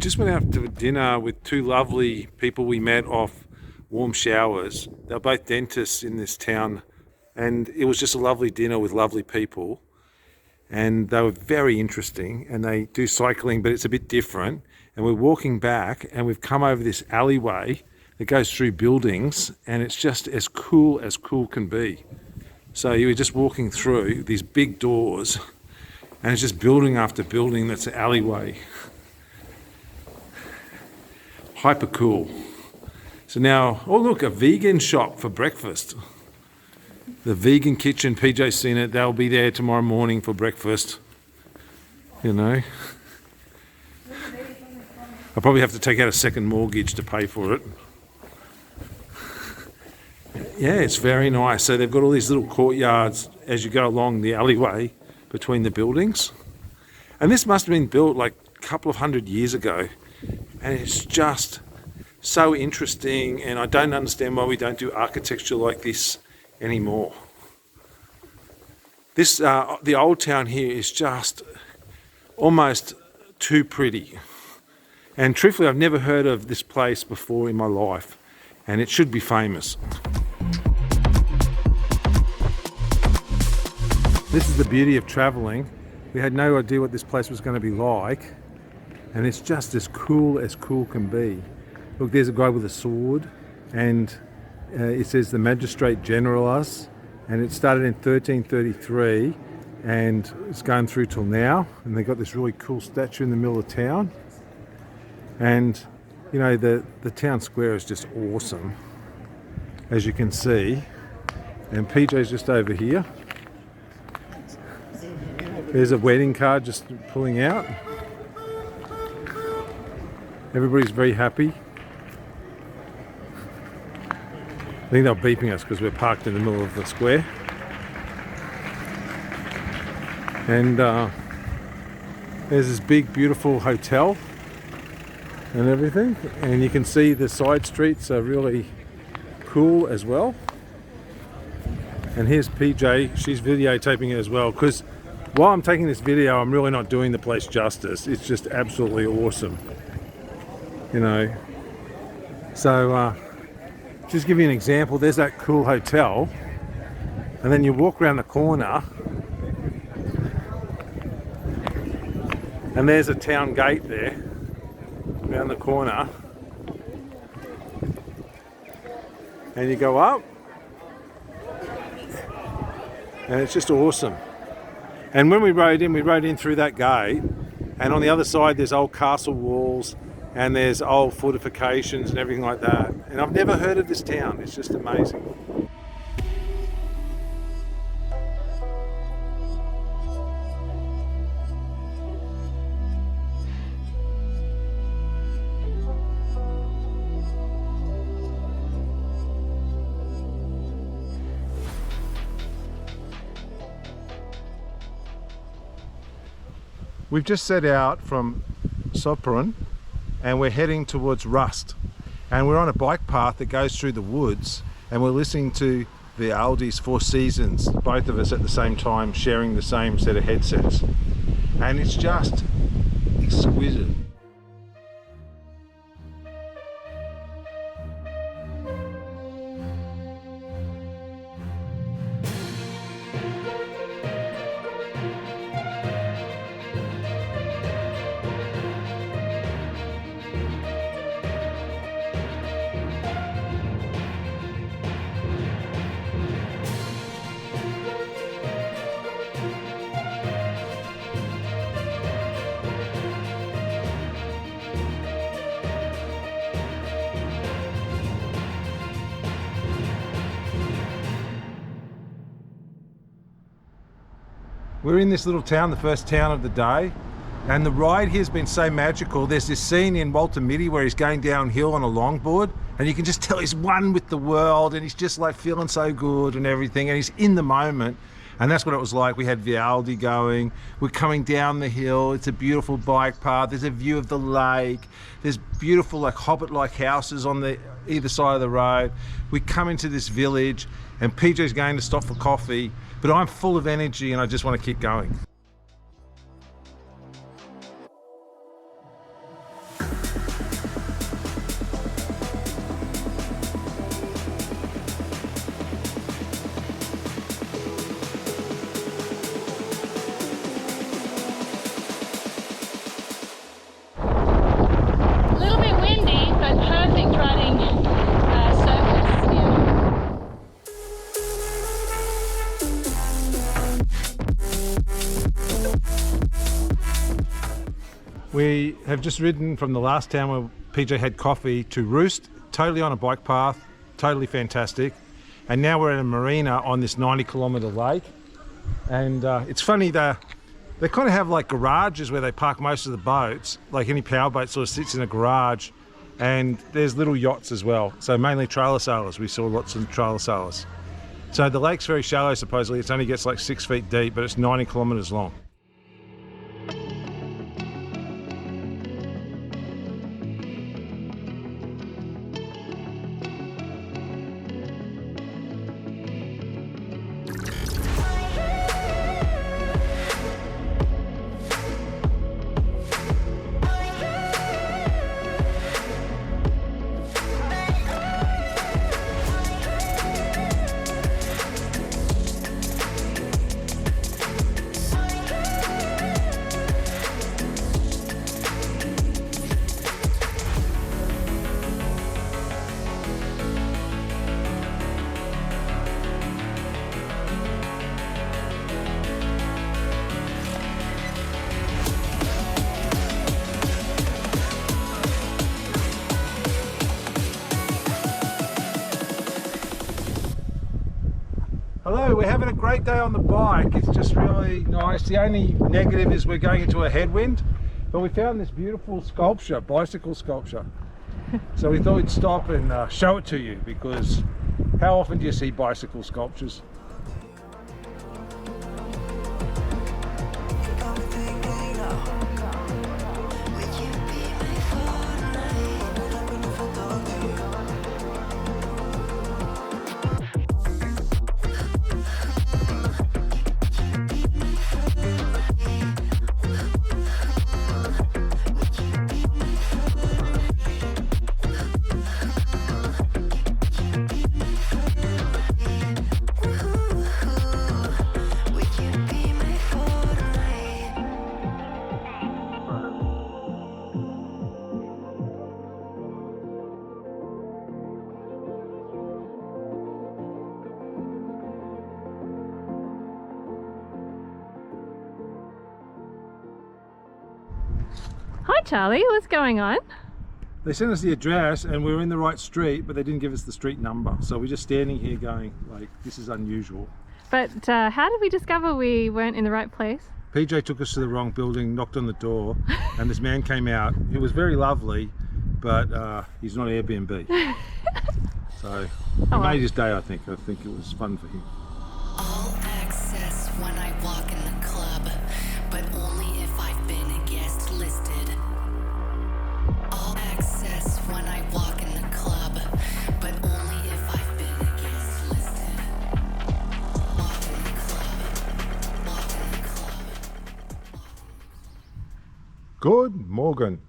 just went out to dinner with two lovely people we met off Warm Showers. They're both dentists in this town, and it was just a lovely dinner with lovely people. And they were very interesting, and they do cycling, but it's a bit different. And we're walking back, and we've come over this alleyway that goes through buildings, and it's just as cool can be. So you were just walking through these big doors, and it's just building after building that's an alleyway. Hyper cool. So now, oh look, a vegan shop for breakfast. The vegan kitchen, PJ's seen it, they'll be there tomorrow morning for breakfast. You know. I'll probably have to take out a second mortgage to pay for it. Yeah, it's very nice. So they've got all these little courtyards as you go along the alleyway between the buildings. And this must have been built like a couple of 100 years ago. And it's just so interesting, and I don't understand why we don't do architecture like this anymore. This, the old town here is just almost too pretty. And truthfully, I've never heard of this place before in my life, and it should be famous. This is the beauty of traveling. We had no idea what this place was going to be like, and it's just as cool can be. Look, there's a guy with a sword, and it says the Magistrate Generalis, and it started in 1333, and it's going through till now. And they've got this really cool statue in the middle of town. And you know, the town square is just awesome, as you can see. And PJ's just over here. There's a wedding card just pulling out. Everybody's very happy. I think they're beeping us because we're parked in the middle of the square. And there's this big, beautiful hotel and everything. And you can see the side streets are really cool as well. And here's PJ, she's videotaping it as well, because while I'm taking this video, I'm really not doing the place justice. It's just absolutely awesome. You know, so just give you an example, there's that cool hotel, and then you walk around the corner and there's a town gate there around the corner, and you go up and it's just awesome. And when we rode in through that gate, and on the other side there's old castle walls and there's old fortifications and everything like that. And I've never heard of this town. It's just amazing. We've just set out from Sopron, and we're heading towards Rust, and we're on a bike path that goes through the woods, and we're listening to Vivaldi's Four Seasons, both of us at the same time sharing the same set of headsets, and it's just exquisite. We're in this little town, the first town of the day, and the ride here has been so magical. There's this scene in Walter Mitty where he's going downhill on a longboard, and you can just tell he's one with the world, and he's just like feeling so good and everything, and he's in the moment. And that's what it was like. We had Vivaldi going, we're coming down the hill, it's a beautiful bike path, there's a view of the lake, there's beautiful like hobbit-like houses on the either side of the road. We come into this village, and PJ's going to stop for coffee, but I'm full of energy and I just want to keep going. We have just ridden from the last town where PJ had coffee to Roost, totally on a bike path, totally fantastic. And now we're at a marina on this 90-kilometre lake. And it's funny, they kind of have like garages where they park most of the boats. Like any powerboat sort of sits in a garage. And there's little yachts as well. So mainly trailer sailors. We saw lots of trailer sailors. So the lake's very shallow, supposedly. It only gets like 6 feet deep, but it's 90 kilometres long. Hello, we're having a great day on the bike. It's just really nice. The only negative is we're going into a headwind, but we found this beautiful sculpture, bicycle sculpture. So we thought we'd stop and show it to you, because how often do you see bicycle sculptures? Hi Charlie, what's going on? They sent us the address and we were in the right street, but they didn't give us the street number. So we're just standing here going, like, this is unusual. But how did we discover we weren't in the right place? PJ took us to the wrong building, knocked on the door, and this man came out. He was very lovely, but he's not Airbnb. So it made his day, I think. I think it was fun for him. All access when I walk in the club, but only if I've been a guest listed. All access when I walk in the club, but only if I've been a guest listed. Walk in the club, walk in the club. Good morning.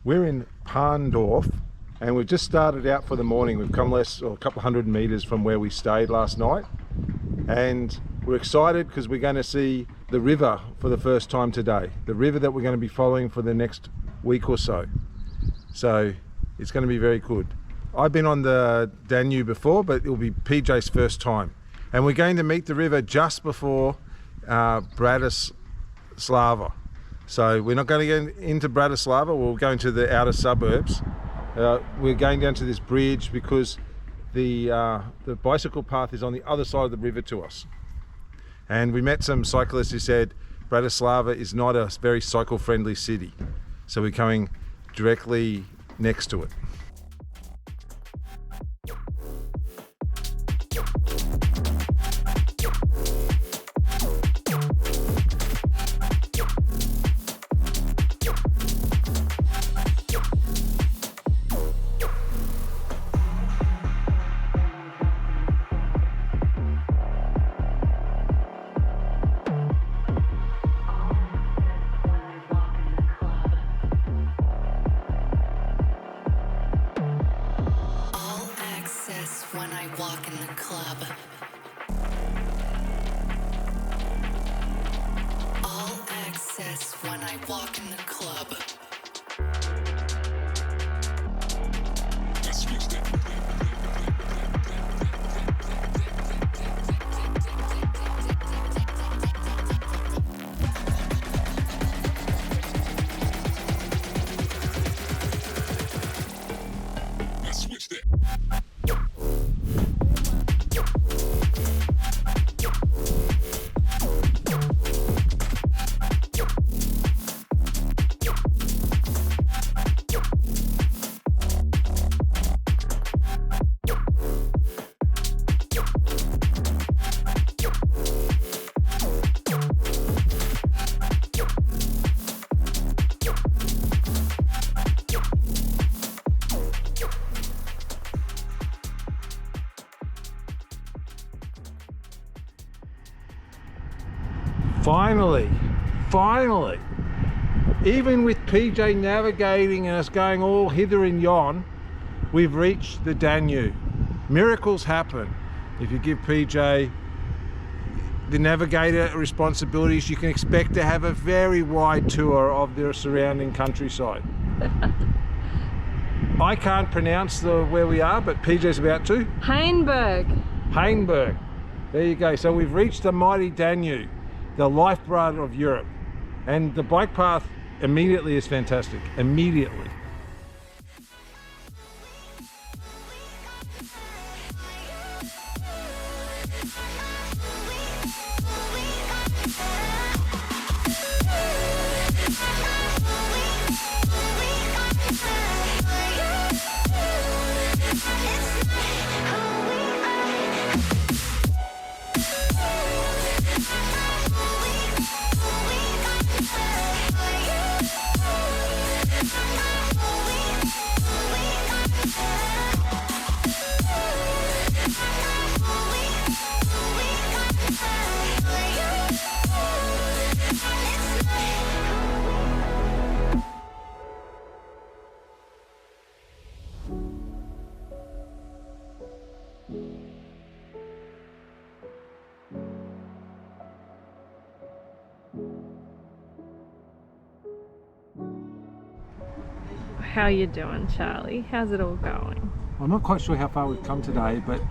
We're in Parndorf and we've just started out for the morning. We've come a couple hundred meters from where we stayed last night, and we're excited because we're going to see the river for the first time today. The river that we're going to be following for the next week or so. So it's going to be very good. I've been on the Danube before, but it'll be PJ's first time. And we're going to meet the river just before Bratislava. So we're not going to get into Bratislava, we're going to the outer suburbs. We're going down to this bridge because the bicycle path is on the other side of the river to us. And we met some cyclists who said Bratislava is not a very cycle-friendly city. So we're coming directly next to it. When I walk in the club. All access when I walk in the club. Finally, finally, even with PJ navigating and us going all hither and yon, we've reached the Danube. Miracles happen if you give PJ the navigator responsibilities. You can expect to have a very wide tour of the surrounding countryside. I can't pronounce where we are, but PJ's about to. Heinberg. There you go. So we've reached the mighty Danube, the lifeblood of Europe. And the bike path immediately is fantastic. Immediately. How you doing, Charlie? How's it all going? I'm not quite sure how far we've come today, but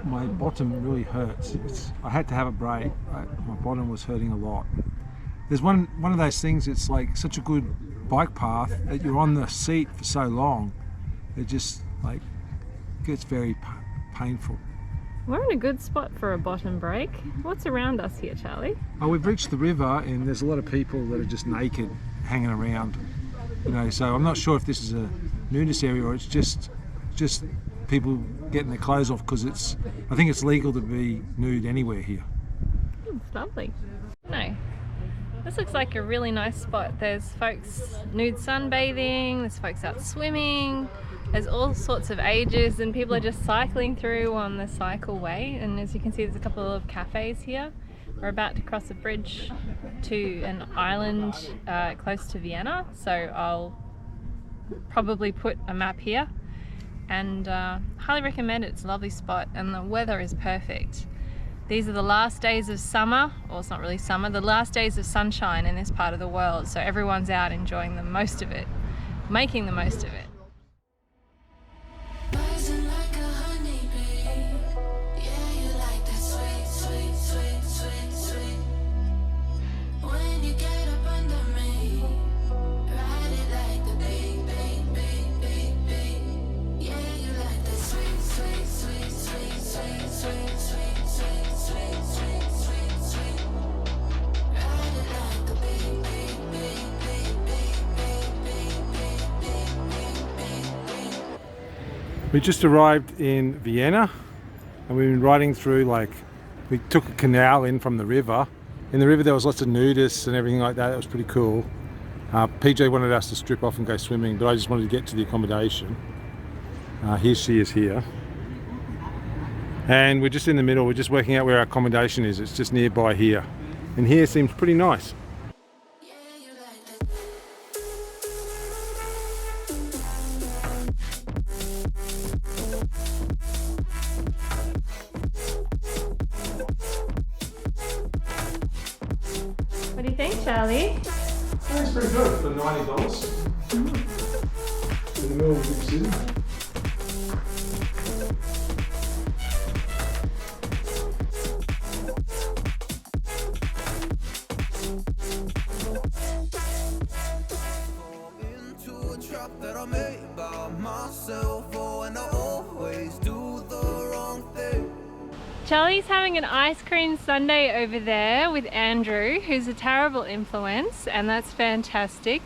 my bottom really hurts. I had to have a break. My bottom was hurting a lot. There's one of those things, it's like such a good bike path that you're on the seat for so long, it just like gets very painful. We're in a good spot for a bottom break. What's around us here, Charlie? Oh, we've reached the river and there's a lot of people that are just naked hanging around. You know, so I'm not sure if this is a nudist area or it's just people getting their clothes off, because I think it's legal to be nude anywhere here. It's lovely. No, this looks like a really nice spot. There's folks nude sunbathing, there's folks out swimming, there's all sorts of ages, and people are just cycling through on the cycleway. And as you can see, there's a couple of cafes here. We're about to cross a bridge to an island close to Vienna, so I'll probably put a map here, and highly recommend it. It's a lovely spot and the weather is perfect. These are the last days of summer, or it's not really summer, the last days of sunshine in this part of the world, so everyone's out enjoying the most of it, making the most of it. Buzzing like a honeybee. Yeah, you like that sweet, sweet, sweet, sweet, sweet. When you get up under me, ride it like the big, big, big, big, big. Yeah, you like that sweet, sweet, sweet, sweet, sweet, sweet, sweet, sweet, sweet, sweet, sweet, sweet. Ride it like the big, big, big, big, big, big, big, big, big, big, big. We just arrived in Vienna and we've been riding through, we took a canal in from the river. In the river there was lots of nudists and everything like that. It was pretty cool. PJ wanted us to strip off and go swimming, but I just wanted to get to the accommodation. Here she is here. And we're just in the middle, we're just working out where our accommodation is. It's just nearby here. And here seems pretty nice. Yeah, you like that. What do you think, Charlie? That's pretty good for $90. In the middle of the big city. Into a trap that I made by myself, oh, and I always do the wrong thing. Charlie's having an ice cream sundae over there with Andrew, who's a terrible influence, and that's fantastic.